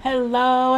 Hello,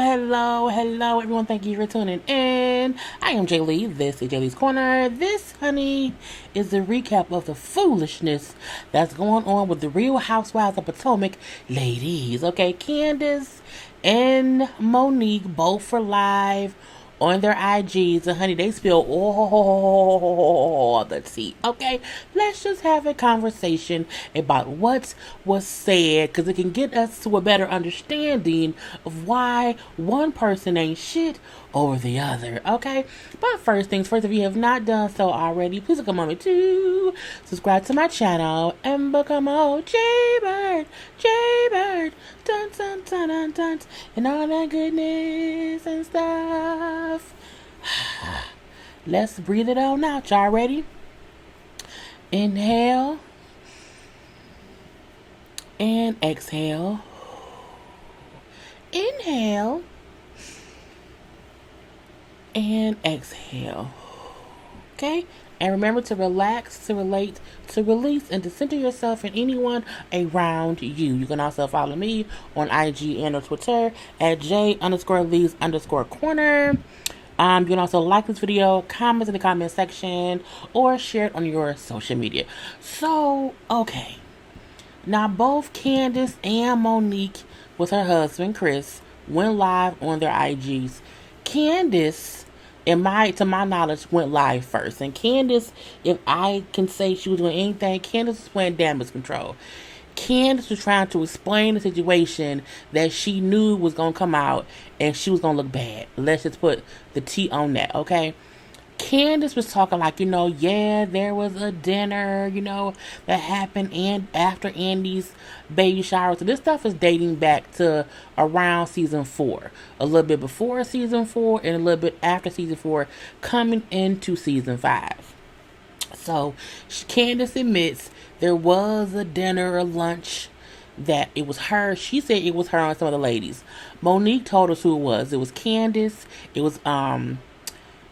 everyone. Thank you for tuning in. I am JayLee. This is JLeesCorner. This, honey, is the recap of the foolishness that's going on with the Real Housewives of Potomac ladies. Okay, Candace and Monique both were live on their IGs, and honey, they spill all the tea. Okay, let's just have a conversation about what was said, because it can get us to a better understanding of why one person ain't shit over the other. Okay, but first things first, if you have not done so already, please take a moment to subscribe to my channel and become a JayBird, dun dun dun dun dun, and all that goodness and stuff. Let's breathe it on out. Y'all ready? Inhale and exhale. Inhale and exhale. Okay? And remember to relax, to relate, to release, and to center yourself and anyone around you. You can also follow me on IG and on Twitter at J_Lees_Corner. You can also like this video, comment in the comment section, or share it on your social media. So, okay. Now, both Candace and Monique, with her husband, Chris, went live on their IGs. Candace, to my knowledge, went live first. And Candace, if I can say she was doing anything, Candace was playing damage control. Candace was trying to explain the situation that she knew was going to come out and she was going to look bad. Let's just put the T on that, okay? Candace was talking like, yeah, there was a dinner, that happened and after Andy's baby shower. So this stuff is dating back to around season 4. A little bit before season 4 and a little bit after season 4, coming into season 5. So Candace admits there was a dinner or lunch that it was her. She said it was her and some of the ladies. Monique told us who it was. It was Candace. It was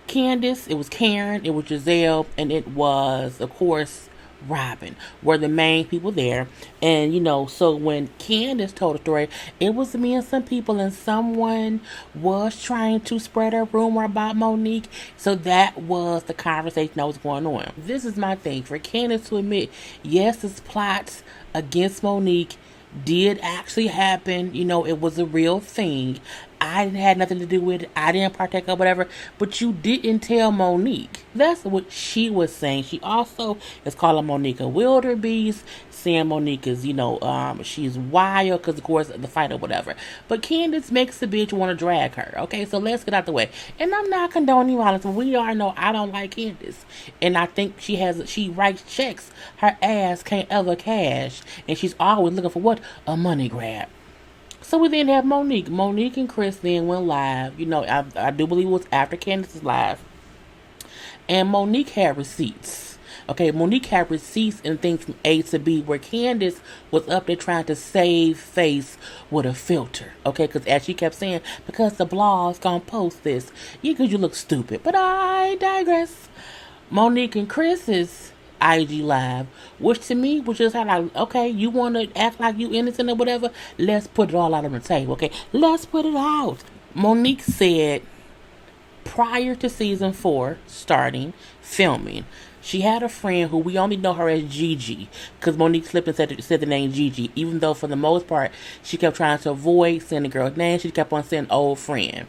Candace. It was Karen. It was Gizelle. And it was, of course, Robin were the main people there. And so when Candace told the story, it was me and some people, and someone was trying to spread a rumor about Monique. So that was the conversation that was going on. This is my thing, for Candace to admit, yes, this plot against Monique did actually happen. It was a real thing. I had nothing to do with it. I didn't partake of whatever. But you didn't tell Monique. That's what she was saying. She also is calling Monique a wildebeest, saying Monique is, she's wild because, of course, the fight or whatever. But Candace makes the bitch want to drag her. Okay, so let's get out the way. And I'm not condoning violence. We already know I don't like Candace. And I think she writes checks her ass can't ever cash. And she's always looking for what? A money grab. So we then have Monique. Monique and Chris then went live. I do believe it was after Candace's live. And Monique had receipts. Okay, Monique had receipts and things from A to B, where Candace was up there trying to save face with a filter. Okay, because as she kept saying, because the blog's gonna post this. Yeah, because you look stupid. But I digress. Monique and Chris's IG live, which to me was just like, okay, you want to act like you innocent or whatever, let's put it all out on the table. Okay, let's put it out. Monique said prior to season 4 starting filming, she had a friend who we only know her as Gigi, because Monique slipped and said the name Gigi, even though for the most part she kept trying to avoid saying the girl's name. She kept on saying old friend.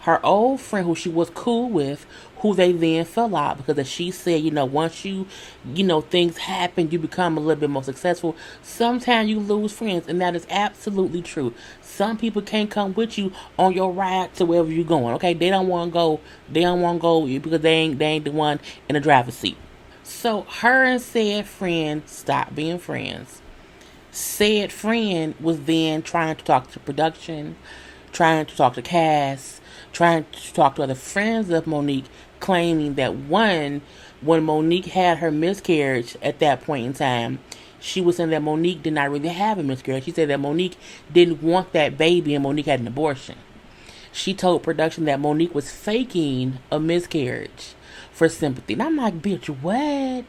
Her old friend, who she was cool with, who they then fell out because, as she said, once you things happen, you become a little bit more successful. Sometimes you lose friends, and that is absolutely true. Some people can't come with you on your ride to wherever you're going. Okay, they don't want to go. They don't want to go because they ain't the one in the driver's seat. So her and said friend stopped being friends. Said friend was then trying to talk to production, trying to talk to cast, trying to talk to other friends of Monique, claiming that when Monique had her miscarriage at that point in time, she was saying that Monique did not really have a miscarriage. She said that Monique didn't want that baby and Monique had an abortion. She told production that Monique was faking a miscarriage for sympathy. And I'm like, bitch, what?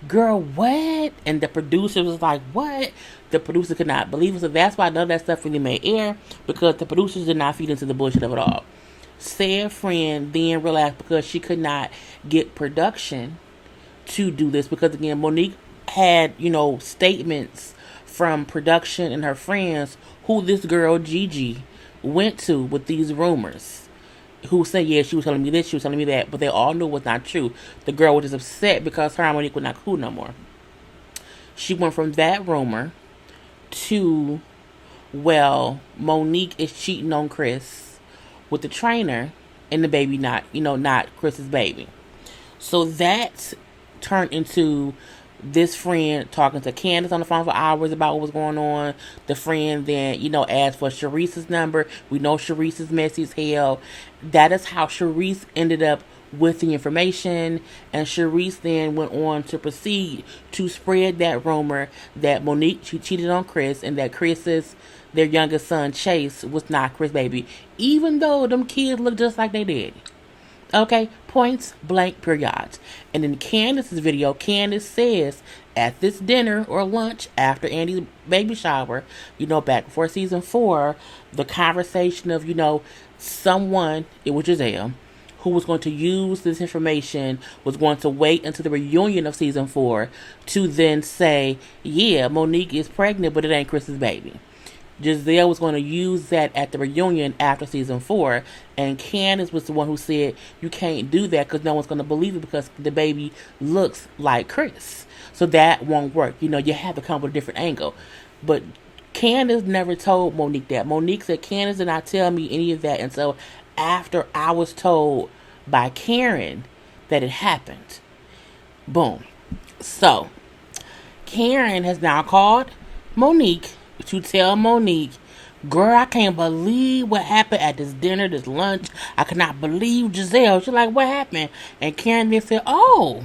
girl, what? And the producer was like, what? The producer could not believe it. So that's why none of that stuff really made air, because the producers did not feed into the bullshit of it all. Said friend then realized because she could not get production to do this, because again, Monique had, statements from production and her friends who this girl Gigi went to with these rumors, who said, yeah, she was telling me this, she was telling me that, but they all knew it was not true. The girl was just upset because her and Monique were not cool no more. She went from that rumor to, well, Monique is cheating on Chris with the trainer, and the baby not Chris's baby. So that turned into this friend talking to Candace on the phone for hours about what was going on. The friend then, asked for Charisse's number. We know Charisse is messy as hell. That is how Charisse ended up with the information. And Charisse then went on to proceed to spread that rumor that Monique, she cheated on Chris, and that their youngest son, Chase, was not Chris' baby. Even though them kids look just like they did. Okay, points blank period. And in Candace's video, Candace says at this dinner or lunch after Andy's baby shower, back before season 4, the conversation of, someone, it was Gizelle, who was going to use this information, was going to wait until the reunion of season 4 to then say, yeah, Monique is pregnant, but it ain't Chris's baby. Gizelle was going to use that at the reunion after season 4, and Candace was the one who said, you can't do that because no one's going to believe it because the baby looks like Chris. So that won't work. You have to come with a different angle. But Candace never told Monique that. Monique said, Candace did not tell me any of that until after I was told by Karen that it happened. Boom. So, Karen has now called Monique to tell Monique, girl, I can't believe what happened at this dinner, this lunch. I cannot believe Gizelle. She's like, what happened? And Karen then said, oh,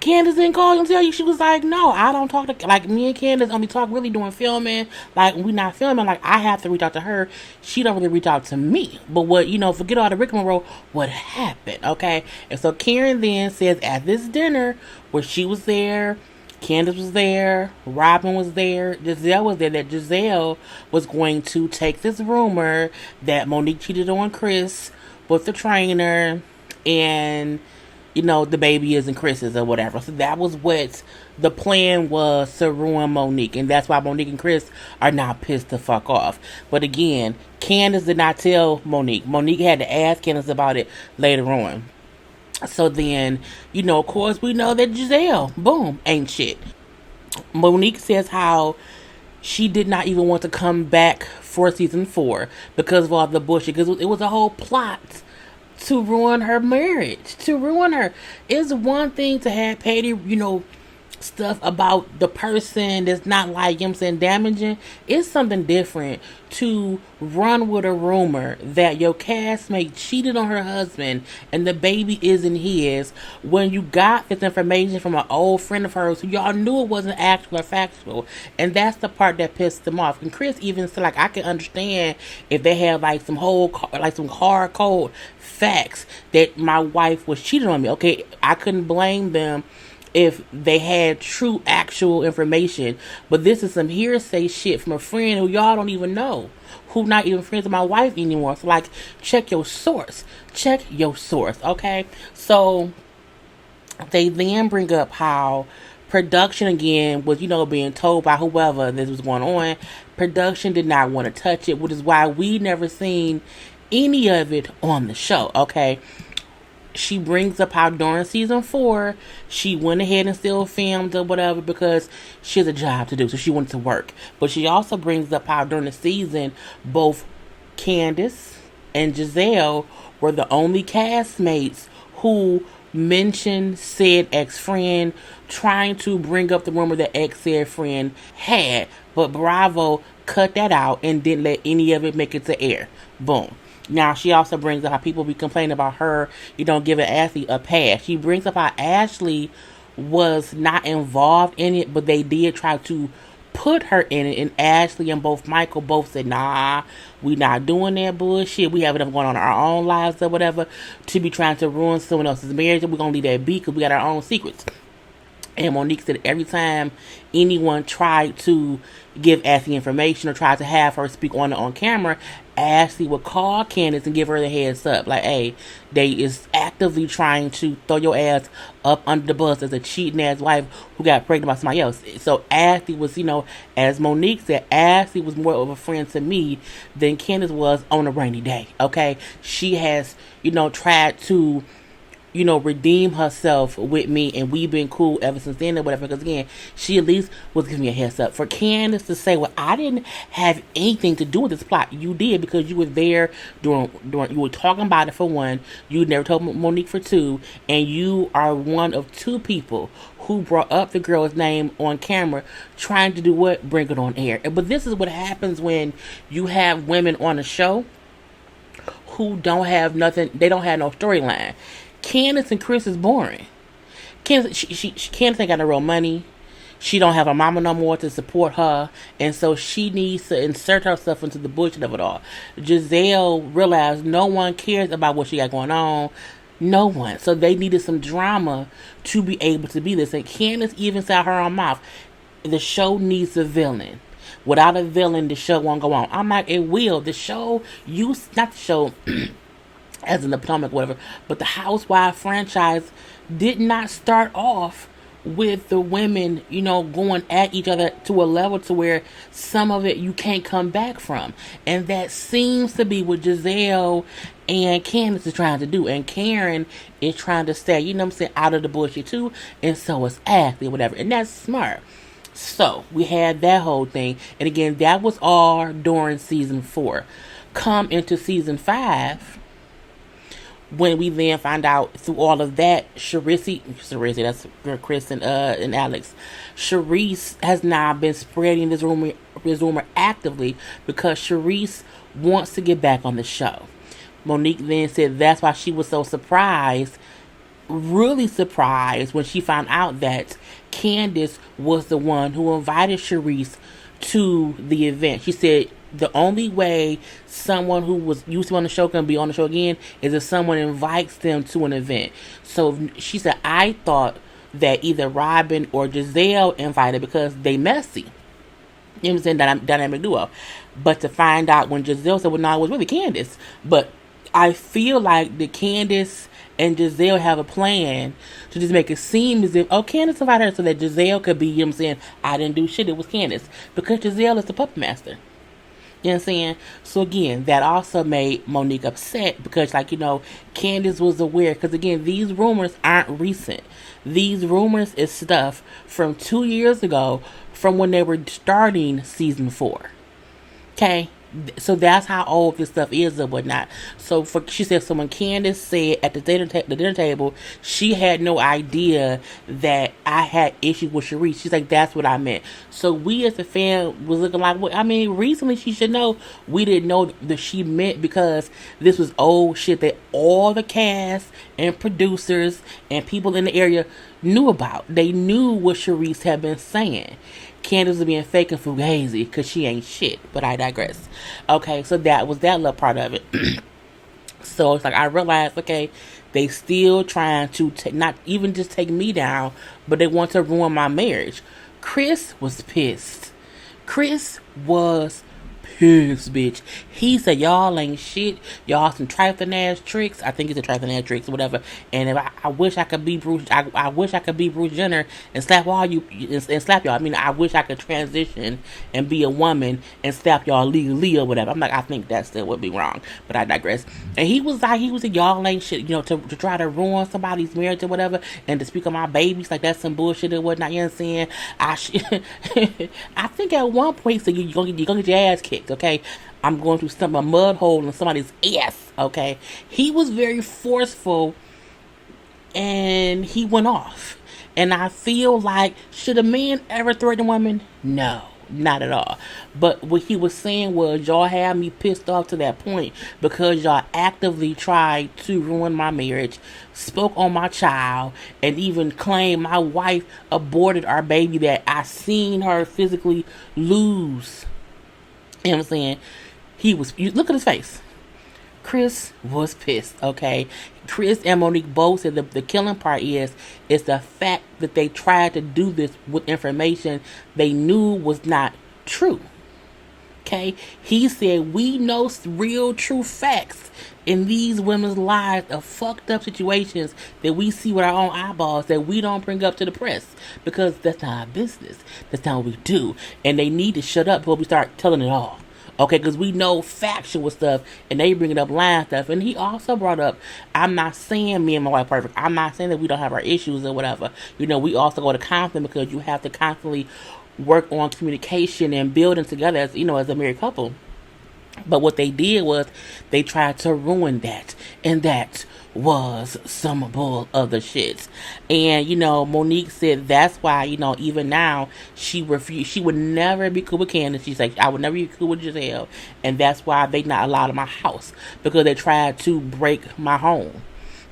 Candace didn't call you and tell you. She was like, no, I don't talk to, like, me and Candace only talk really doing filming. Like, we not filming. Like, I have to reach out to her. She don't really reach out to me. But what, forget all the rigmarole, what happened, okay? And so Karen then says at this dinner where she was there, Candace was there, Robin was there, Gizelle was there, that Gizelle was going to take this rumor that Monique cheated on Chris with the trainer, and, the baby isn't Chris's or whatever. So that was what the plan was, to ruin Monique. And that's why Monique and Chris are now pissed the fuck off. But again, Candace did not tell Monique. Monique had to ask Candace about it later on. So then, of course, we know that Gizelle, boom, ain't shit. Monique says how she did not even want to come back for season 4 because of all the bullshit. Because it was a whole plot to ruin her marriage, to ruin her. It's one thing to have petty, stuff about the person that's not like, damaging. It's something different to run with a rumor that your castmate cheated on her husband and the baby isn't his, when you got this information from an old friend of hers who y'all knew it wasn't actual or factual. And that's the part that pissed them off. And Chris even said, like, I can understand if they have some hard cold facts that my wife was cheating on me. Okay, I couldn't blame them if they had true actual information, but this is some hearsay shit from a friend who y'all don't even know, who not even friends with my wife anymore. So check your source, okay? So they then bring up how production again was, being told by whoever this was going on, production did not want to touch it, which is why we never seen any of it on the show, okay? She brings up how during season 4, she went ahead and still filmed or whatever because she has a job to do, so she wanted to work. But she also brings up how during the season, both Candace and Gizelle were the only castmates who mentioned said ex-friend, trying to bring up the rumor that said friend had. But Bravo cut that out and didn't let any of it make it to air. Boom. Now, she also brings up how people be complaining about her, giving Ashley a pass. She brings up how Ashley was not involved in it, but they did try to put her in it. And Ashley and Michael both said, nah, we not doing that bullshit. We have enough going on in our own lives or whatever to be trying to ruin someone else's marriage. And we're going to leave that be because we got our own secrets. And Monique said every time anyone tried to give Ashley information or tried to have her speak on camera, Ashley would call Candace and give her the heads up. Like, hey, they is actively trying to throw your ass up under the bus as a cheating ass wife who got pregnant by somebody else. So Ashley was, as Monique said, Ashley was more of a friend to me than Candace was on a rainy day. Okay? She has, tried to redeem herself with me, and we've been cool ever since then or whatever, because again, she at least was giving me a heads up. For Candace to say, well, I didn't have anything to do with this plot. You did, because you were there during you were talking about it for one, you never told Monique for two, and you are one of two people who brought up the girl's name on camera, trying to do what? Bring it on air. But this is what happens when you have women on a show who don't have nothing, they don't have no storyline. Candace and Chris is boring. Candace ain't got no real money. She don't have a mama no more to support her, and so she needs to insert herself into the bullshit of it all. Gizelle realized no one cares about what she got going on. No one. So they needed some drama to be able to be this. And Candace even said her own mouth, the show needs a villain. Without a villain, the show won't go on. I'm like, it will. The show, not the show as in the Potomac, whatever, but the Housewives franchise did not start off with the women, going at each other to a level to where some of it you can't come back from. And that seems to be what Gizelle and Candace is trying to do. And Karen is trying to stay, out of the bullshit too. And so is Ashley, whatever. And that's smart. So we had that whole thing. And again, that was all during season 4. Come into season 5, when we then find out through all of that, Charisse, that's Chris and Alex, Charisse has now been spreading this rumor actively because Charisse wants to get back on the show. Monique then said that's why she was so surprised, really surprised, when she found out that Candiace was the one who invited Charisse to the event. She said the only way someone who was used to be on the show can be on the show again is if someone invites them to an event. So she said, I thought that either Robin or Gizelle invited because they messy. You know what I'm saying? Dynamic duo. But to find out when Gizelle said, well, no, it was really Candace. But I feel like the Candace and Gizelle have a plan to just make it seem as if, Candace invited her so that Gizelle could be, I didn't do shit, it was Candace. Because Gizelle is the puppet master. You know what I'm saying? So again, that also made Monique upset because, Candace was aware. Because again, these rumors aren't recent. These rumors is stuff from 2 years ago, from when they were starting season 4. Okay? So that's how old this stuff is or whatnot. So she said, so when Candace said at the dinner table, she had no idea that I had issues with Charisse. She's like, that's what I meant. So we as a fan was looking like, recently she should know. We didn't know that she meant, because this was old shit that all the cast and producers and people in the area knew about. They knew what Charisse had been saying. Candace was being fake and fugazi because she ain't shit. But I digress. Okay, so that was that little part of it. So it's like I realized, okay, they still trying to not even just take me down, but they want to ruin my marriage. Chris was pissed. Chris was pissed, bitch. He said, y'all ain't shit. Y'all some trifling ass tricks. I think it's a trifling ass tricks or whatever. And if I wish I could be Bruce. I wish I could be Bruce Jenner and slap all you and slap y'all. I wish I could transition and be a woman and slap y'all legally or whatever. I'm like, I think that still would be wrong, but I digress. And he was like, y'all ain't shit. To try to ruin somebody's marriage or whatever, and to speak on my babies like that's some bullshit or whatnot. You know what I'm saying? I think at one point, so you're gonna get your ass kicked. Okay, I'm going to stump a mud hole in somebody's ass. Okay, he was very forceful and he went off. And I feel like, should a man ever threaten a woman? No, not at all. But what he was saying was, y'all had me pissed off to that point because y'all actively tried to ruin my marriage, spoke on my child, and even claimed my wife aborted our baby that I seen her physically lose. You know what I'm saying? Look at his face. Chris was pissed, okay? Chris and Monique both said the killing part is the fact that they tried to do this with information they knew was not true. Okay? He said, we know real true facts in these women's lives of fucked up situations that we see with our own eyeballs that we don't bring up to the press because that's not our business. That's not what we do. And they need to shut up before we start telling it all. Okay, because we know factual stuff and they bring it up lying stuff. And he also brought up, I'm not saying me and my wife perfect. I'm not saying that we don't have our issues or whatever. You know, we also go to counseling because you have to constantly work on communication and building together as, you know, as a married couple. But what they did was they tried to ruin that. And that was some bull of the shit. And, you know, Monique said that's why, you know, even now she refused. She would never be cool with Candace. She's like, I would never be cool with Gizelle. And that's why they not allowed in my house. Because they tried to break my home.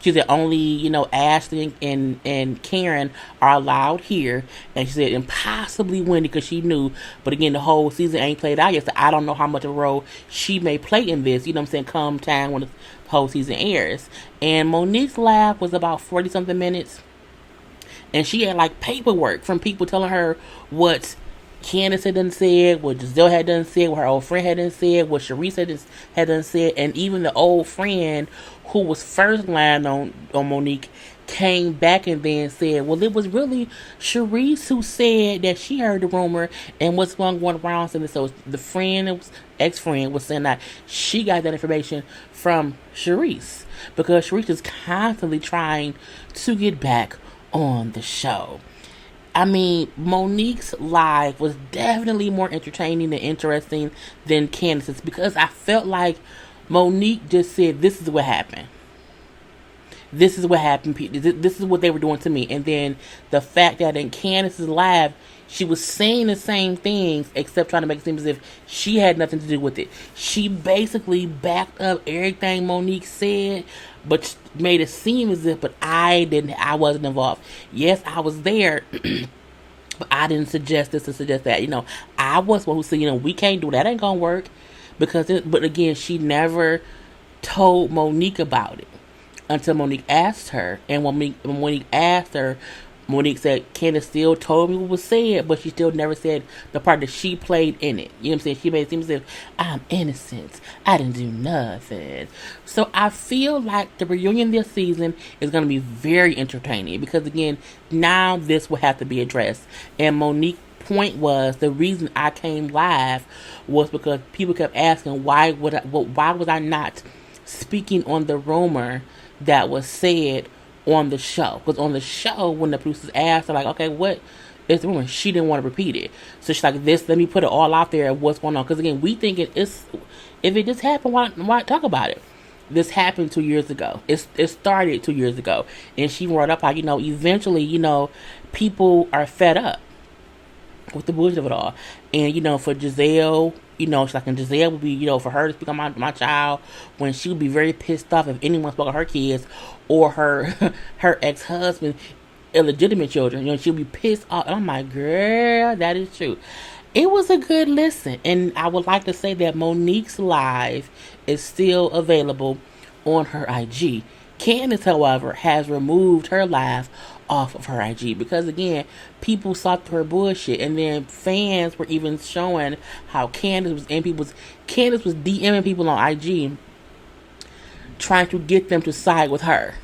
She said only, you know, Ashley and Karen are allowed here. And she said, and possibly Wendy, because she knew. But again, the whole season ain't played out yet. So I don't know how much of a role she may play in this. You know what I'm saying? Come time when the whole season airs. And Monique's laugh was about 40-something minutes. And she had like paperwork from people telling her what Candace had done said, what Gizelle had done said, what her old friend had done said, what Charisse had done said, and even the old friend who was first lying on Monique came back and then said, well, it was really Charisse who said that she heard the rumor and what's going around. So the friend, ex-friend, was saying that she got that information from Charisse because Charisse is constantly trying to get back on the show. I mean, Monique's live was definitely more entertaining and interesting than Candace's because I felt like Monique just said, this is what happened. This is what happened. This is what they were doing to me. And then the fact that in Candace's live, she was saying the same things except trying to make it seem as if she had nothing to do with it. She basically backed up everything Monique said, but made it seem as if, but I wasn't involved. Yes, I was there, but I didn't suggest this or suggest that. You know, I was one who said, you know, we can't do that. Ain't gonna work. But again, she never told Monique about it until Monique asked her. And when Monique asked her, Monique said, Candace still told me what was said, but she still never said the part that she played in it. You know what I'm saying? She made it seem as if I'm innocent. I didn't do nothing. So I feel like the reunion this season is going to be very entertaining because, again, now this will have to be addressed. And Monique's point was the reason I came live was because people kept asking why was I not speaking on the rumor that was said on the show. Because on the show, when the producers asked her, like, okay, what is the rumor? She didn't want to repeat it. So she's like, let me put it all out there of what's going on. Because again, we think if it just happened, why talk about it? This happened 2 years ago. It started 2 years ago. And she brought up how, you know, eventually, you know, people are fed up with the bullshit of it all. And, you know, for Gizelle, you know, she's like, and Gizelle would be, you know, for her to speak on my child, when she would be very pissed off if anyone spoke on her kids or her ex-husband, illegitimate children. You know, she'll be pissed off. And I'm like, girl, that is true. It was a good listen. And I would like to say that Monique's live is still available on her IG. Candace, however, has removed her live off of her IG because, again, people saw through her bullshit, and then fans were even showing how Candace was DMing people on IG trying to get them to side with her.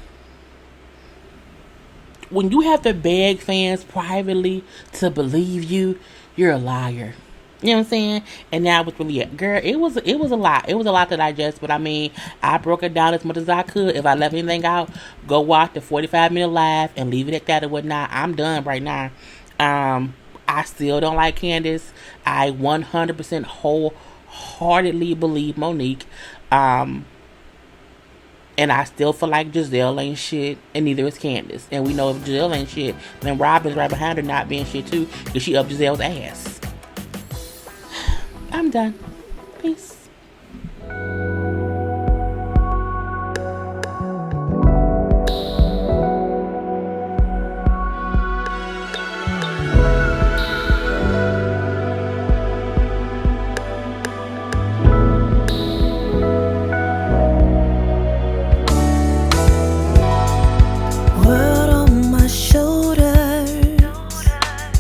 When you have to beg fans privately to believe you, you're a liar. You know what I'm saying? And that was really it. Girl, it was a lot. It was a lot to digest, but I mean, I broke it down as much as I could. If I left anything out, go watch the 45-minute live and leave it at that or whatnot. I'm done right now. I still don't like Candace. I 100% wholeheartedly believe Monique. And I still feel like Gizelle ain't shit, and neither is Candace. And we know if Gizelle ain't shit, then Robin's right behind her not being shit too, because she up Gizelle's ass. I'm done. Peace.